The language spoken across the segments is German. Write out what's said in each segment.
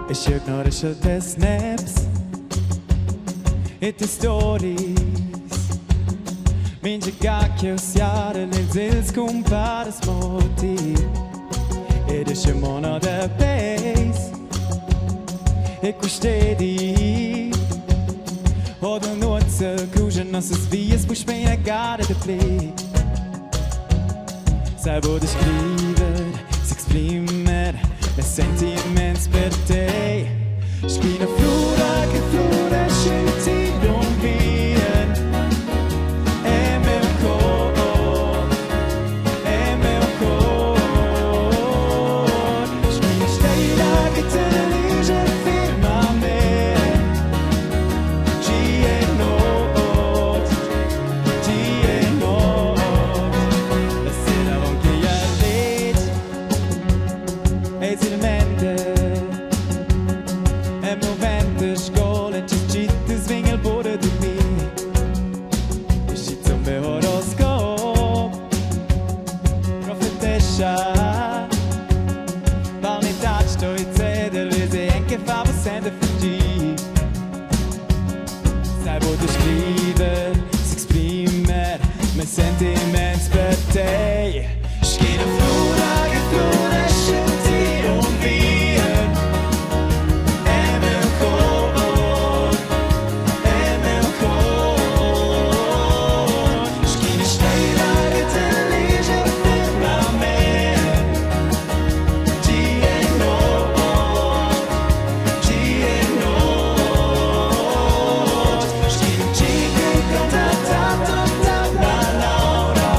Ich ignoriere schon die Snaps in den Stories. Minge che osiare le zils compare smoti. Ed è scemona da base e custedi. Oder nutze kuschen nosses vies bu spiegare de play. Sai wurde scriver, si exprimer, le sentiments per te. Scrive flora che floresce in ti non vien. È meu cor, è meu cor. Scrive stella che te ne lige firma me. Ci è not, ci è not. La sera von che io legge e si mente. E movente scola e citte svinga il borde di me. E scizzo un bel horoscopo, profetescia. Vanità sto in zedel, vede anche fa sente fuggire. Sai vuoi scrivere, si esprimere, ma sentimenti per te. Schiena flora che floresce in ti non vien. È meu cor, è meu cor. Schiena stella che te ne lige firma me. Ci è not, ci è not. Schiena chica canta tanto da la Laura.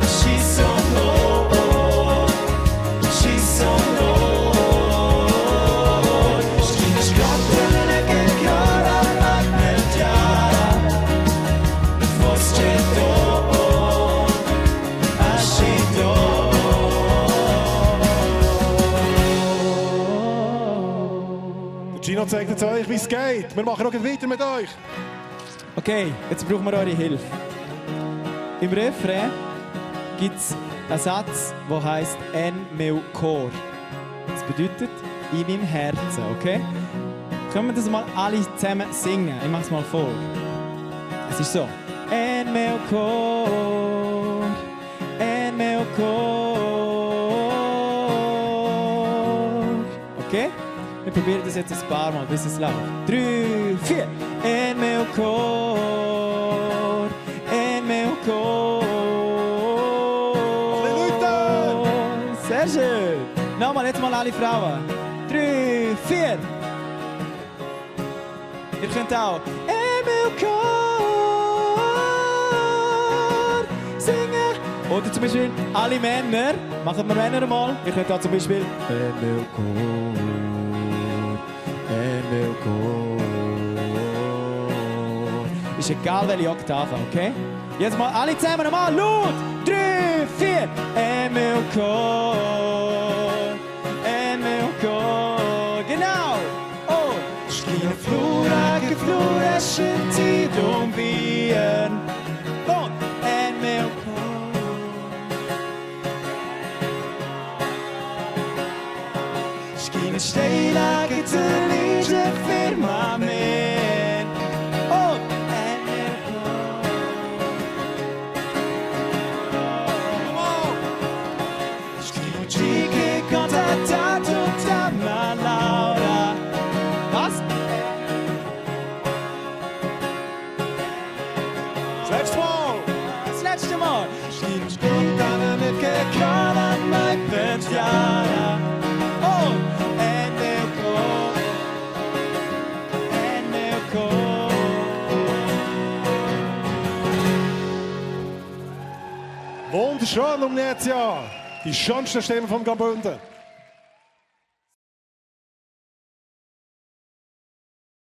She's so low, she's so low. Schiena scottane che chiara ma nel chiara. Fosse tu, ascito. Gino zeigt jetzt euch, wie es geht. Wir machen noch weiter mit euch. Okay, jetzt brauchen wir eure Hilfe. Im Refrain gibt es einen Satz, der heisst «En meu cor». Das bedeutet «in meinem Herzen», okay? Können wir das mal alle zusammen singen? Ich mache es mal vor. Es ist so. «En meu cor, en meu cor». Okay? Wir probieren das jetzt ein paar Mal, bis es läuft. 3, 4. En meu cor, en meu cor. Sehr schön. Nochmal, jetzt mal alle Frauen. 3, 4. Ihr könnt auch en meu cor singen. Oder zum Beispiel alle Männer. Machen wir Männer mal. Ihr könnt auch zum Beispiel en meu cor. Meu cor. Ist egal welche Oktave, okay? Jetzt mal alle zusammen nochmal laut. 3, 4. E meu cor, e meu cor. Genau. Oh. Schiena flora che floresce in ti non vien. Und e meu cor. Schiena stella che te lige firmamente. Oh, è meu cor. Schiena chica canta tanto da la Laura. Was? Das letzte Mal. Das letzte Mal. Schiena scontana mit che cara mai pensiara. Oh, è meu cor. È meu cor. Wunderschön, Lumnezia. Die schönste Stimme von Graubünden.